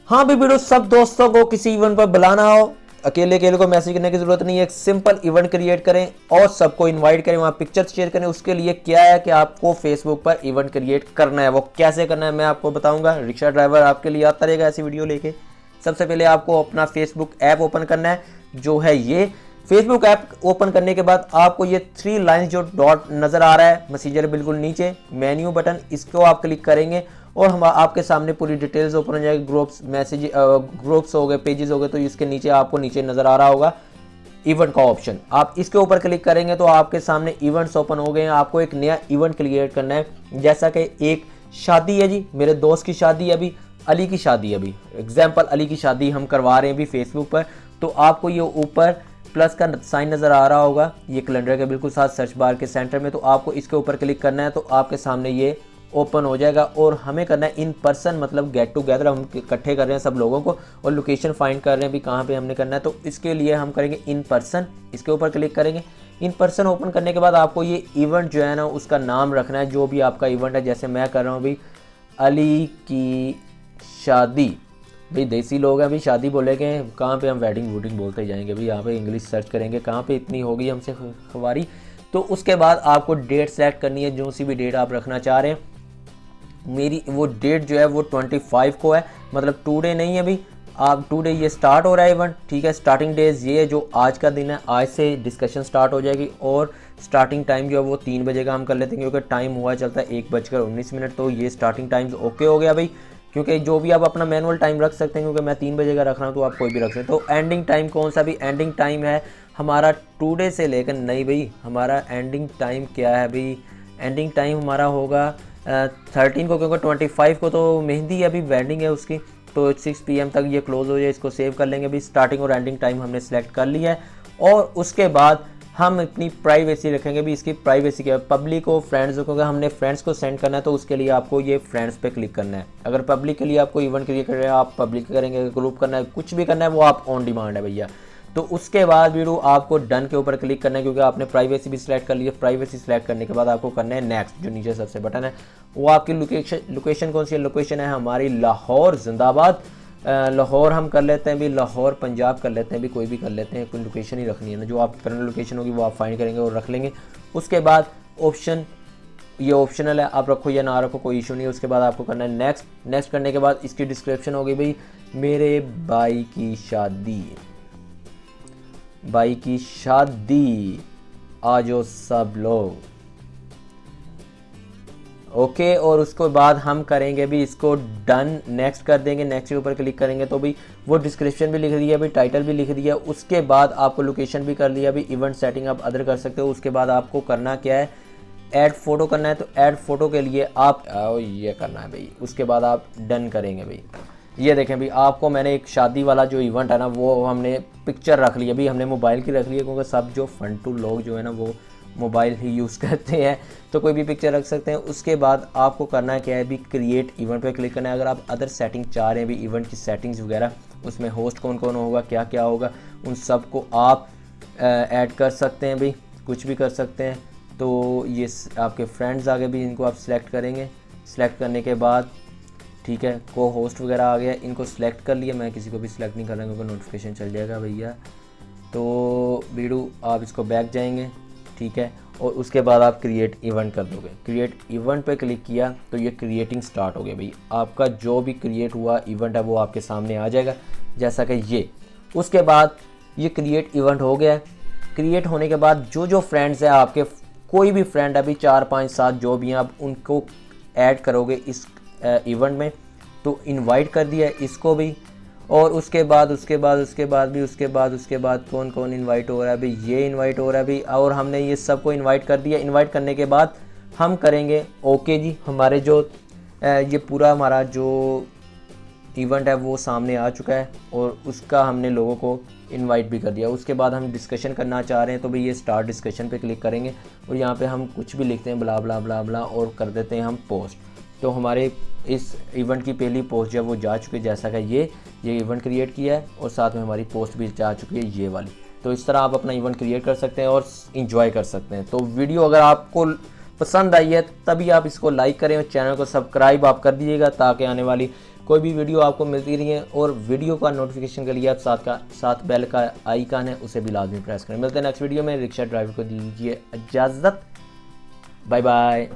हाँ भी वीडियो सब दोस्तों को किसी इवेंट पर बुलाना हो, अकेले अकेले को मैसेज करने की जरूरत नहीं है। एक सिंपल इवेंट क्रिएट करें और सबको इनवाइट करें, वहाँ पिक्चर्स शेयर करें। उसके लिए क्या है कि आपको फेसबुक पर इवेंट क्रिएट करना है। वो कैसे करना है मैं आपको बताऊंगा। रिक्शा ड्राइवर आपके लिए आता रहेगा ऐसी वीडियो लेके। सबसे पहले आपको अपना फेसबुक ऐप ओपन करना है, जो है ये। फेसबुक ऐप ओपन करने के बाद आपको ये 3 लाइन जो डॉट नज़र आ रहा है मैसेंजर बिल्कुल नीचे, मेन्यू बटन, इसको आप क्लिक करेंगे और हम आपके सामने पूरी डिटेल्स ओपन हो जाएगी। ग्रुप्स, मैसेज, ग्रुप्स हो गए, पेजेस हो गए, तो इसके नीचे आपको नीचे नज़र आ रहा होगा इवेंट का ऑप्शन। आप इसके ऊपर क्लिक करेंगे तो आपके सामने इवेंट्स ओपन हो गए हैं। आपको एक नया इवेंट क्रिएट करना है। जैसा कि एक शादी है जी, मेरे दोस्त की शादी है, अभी अली की शादी है, अभी एग्जाम्पल अली की शादी हम करवा रहे हैं अभी फेसबुक पर। तो आपको ये ऊपर प्लस का साइन नज़र आ रहा होगा, ये कैलेंडर के बिल्कुल साथ सर्च बार के सेंटर में। तो आपको इसके ऊपर क्लिक करना है तो आपके सामने ये ओपन हो जाएगा। और हमें करना है इन पर्सन, मतलब गेट टुगेदर हम इकट्ठे कर रहे हैं सब लोगों को, और लोकेशन फाइंड कर रहे हैं अभी कहाँ पे हमने करना है। तो इसके लिए हम करेंगे इन पर्सन, इसके ऊपर क्लिक करेंगे। इन पर्सन ओपन करने के बाद आपको ये इवेंट जो है ना उसका नाम रखना है, जो भी आपका इवेंट है। जैसे मैं कर रहा हूँ भाई अली की शादी, भाई देसी लोग हैं, अभी शादी बोलेंगे, कहाँ पे हम वेडिंग वूडिंग बोलते ही जाएंगे भाई। यहाँ पे इंग्लिश सर्च करेंगे, कहाँ पे इतनी होगी हमसे खवारी। तो उसके बाद आपको डेट सेलेक्ट करनी है, जो सी भी डेट आप रखना चाह रहे हैं। मेरी वो डेट जो है वो 25 को है, मतलब टुडे नहीं है अभी, आप टुडे ये स्टार्ट हो रहा है इवेंट, ठीक है। स्टार्टिंग डेज ये है जो आज का दिन है, आज से डिस्कशन स्टार्ट हो जाएगी। और स्टार्टिंग टाइम जो है वो 3 बजे का हम कर लेते हैं, क्योंकि टाइम हुआ चलता है 1:19। तो ये स्टार्टिंग टाइम ओके हो गया भाई, क्योंकि जो भी आप अपना मैनुअल टाइम रख सकते हैं, क्योंकि मैं 3 बजे का रख रहा हूँ तो आप कोई भी रख सकते हैं। तो एंडिंग टाइम कौन सा भी एंडिंग टाइम है हमारा टुडे से लेकर, नहीं भाई हमारा एंडिंग टाइम क्या है भाई, एंडिंग टाइम हमारा होगा 13 को, क्योंकि 25 को तो मेहंदी अभी वेडिंग है उसकी। तो 6 PM तक ये क्लोज हो जाए, इसको सेव कर लेंगे अभी। स्टार्टिंग और एंडिंग टाइम हमने सेलेक्ट कर लिया है। और उसके बाद हम अपनी प्राइवेसी रखेंगे भी। इसकी प्राइवेसी क्या है, पब्लिक को, फ्रेंड्स को, क्योंकि हमने फ्रेंड्स को सेंड करना है तो उसके लिए आपको ये फ्रेंड्स पे क्लिक करना है। अगर पब्लिक के लिए आपको इवेंट क्रिएट कर रहे हैं आप पब्लिक करेंगे, ग्रुप करना है, कुछ भी करना है वो आप ऑन डिमांड है भैया। तो उसके बाद वीडियो आपको डन के ऊपर क्लिक करना है, क्योंकि आपने प्राइवेसी भी सिलेक्ट कर ली है। प्राइवेसी सिलेक्ट करने के बाद आपको करना है नेक्स्ट, जो नीचे सबसे बटन है। वो आपकी लोकेशन कौन सी है, लोकेशन है हमारी लाहौर जिंदाबाद। लाहौर हम कर लेते हैं भी, लाहौर पंजाब कर लेते हैं भी, कोई भी कर लेते हैं, कोई लोकेशन ही रखनी है ना, जो आप करंट लोकेशन होगी वो आप फाइंड करेंगे और रख लेंगे। उसके बाद ऑप्शन, ये ऑप्शनल है, आप रखो या ना रखो कोई इशू नहीं है। उसके बाद आपको करना है नेक्स्ट। नेक्स्ट करने के बाद इसकी डिस्क्रिप्शन होगी भाई मेरे भाई की शादी, भाई की शादी, आजो सब लोग, ओके। और उसके बाद हम करेंगे भी इसको डन, नेक्स्ट कर देंगे। नेक्स्ट के ऊपर क्लिक करेंगे तो भी वो डिस्क्रिप्शन भी लिख दिया भी, टाइटल भी लिख दिया। उसके बाद आपको लोकेशन भी कर लिया भी, इवेंट सेटिंग आप अदर कर सकते हो। उसके बाद आपको करना क्या है, ऐड फोटो करना है। तो ऐड फोटो के लिए आप ये करना है भाई। उसके बाद आप डन करेंगे भाई। ये देखें भाई, आपको मैंने एक शादी वाला जो इवेंट है ना वो हमने पिक्चर रख ली है भाई, हमने मोबाइल की रख ली है, क्योंकि सब जो फंटू लोग जो है ना वो मोबाइल ही यूज़ करते हैं, तो कोई भी पिक्चर रख सकते हैं। उसके बाद आपको करना क्या है भी, क्रिएट इवेंट पे क्लिक करना है। अगर आप अदर सेटिंग चाह रहे हैं भी, इवेंट की सेटिंग्स वगैरह, उसमें होस्ट कौन कौन होगा, क्या क्या होगा, उन सब को आप ऐड कर सकते हैं भाई, कुछ भी कर सकते हैं। तो ये आपके फ्रेंड्स आगे भी, इनको आप सिलेक्ट करेंगे। सिलेक्ट करने के बाद ठीक है, को होस्ट वगैरह आ गया, इनको सिलेक्ट कर लिया। मैं किसी को भी सिलेक्ट नहीं कर रहा क्योंकि नोटिफिकेशन चल जाएगा भैया। तो वीडियो आप इसको बैक जाएंगे, ठीक है। और उसके बाद आप क्रिएट इवेंट कर दोगे। क्रिएट इवेंट पे क्लिक किया तो ये क्रिएटिंग स्टार्ट हो गया भाई। आपका जो भी क्रिएट हुआ इवेंट है वो आपके सामने आ जाएगा, जैसा कि ये। उसके बाद ये क्रिएट इवेंट हो गया। क्रिएट होने के बाद जो जो फ्रेंड्स हैं आपके, कोई भी फ्रेंड अभी 4 5 7 जो भी हैं, आप उनको ऐड करोगे इस इवेंट में। तो इनवाइट कर दिया इसको भी। और उसके बाद कौन कौन इनवाइट हो रहा है भाई, ये इनवाइट हो रहा है भाई। और हमने ये सबको इनवाइट कर दिया। इनवाइट करने के बाद हम करेंगे ओके जी। हमारे जो ये पूरा हमारा जो इवेंट है वो सामने आ चुका है और उसका हमने लोगों को इनवाइट भी कर दिया। उसके बाद हम डिस्कशन करना चाह रहे हैं तो भाई ये स्टार्ट डिस्कशन पे क्लिक करेंगे और यहाँ पे हम कुछ भी लिखते हैं, ब्ला ब्ला ब्ला ब्ला, और कर देते हैं हम पोस्ट। तो हमारे इस इवेंट की पहली पोस्ट जो है वो जा चुकी है, जैसा कि ये इवेंट क्रिएट किया है और साथ में हमारी पोस्ट भी जा चुकी है ये वाली। तो इस तरह आप अपना इवेंट क्रिएट कर सकते हैं और इंजॉय कर सकते हैं। तो वीडियो अगर आपको पसंद आई है तभी आप इसको लाइक करें और चैनल को सब्सक्राइब आप कर दीजिएगा, ताकि आने वाली कोई भी वीडियो आपको मिलती रही है। और वीडियो का नोटिफिकेशन के लिए आप साथ बेल का आइकन है उसे भी लाजमी प्रेस करें। मिलते हैं नेक्स्ट वीडियो में। रिक्शा ड्राइवर को दीजिए इजाज़त। Bye bye.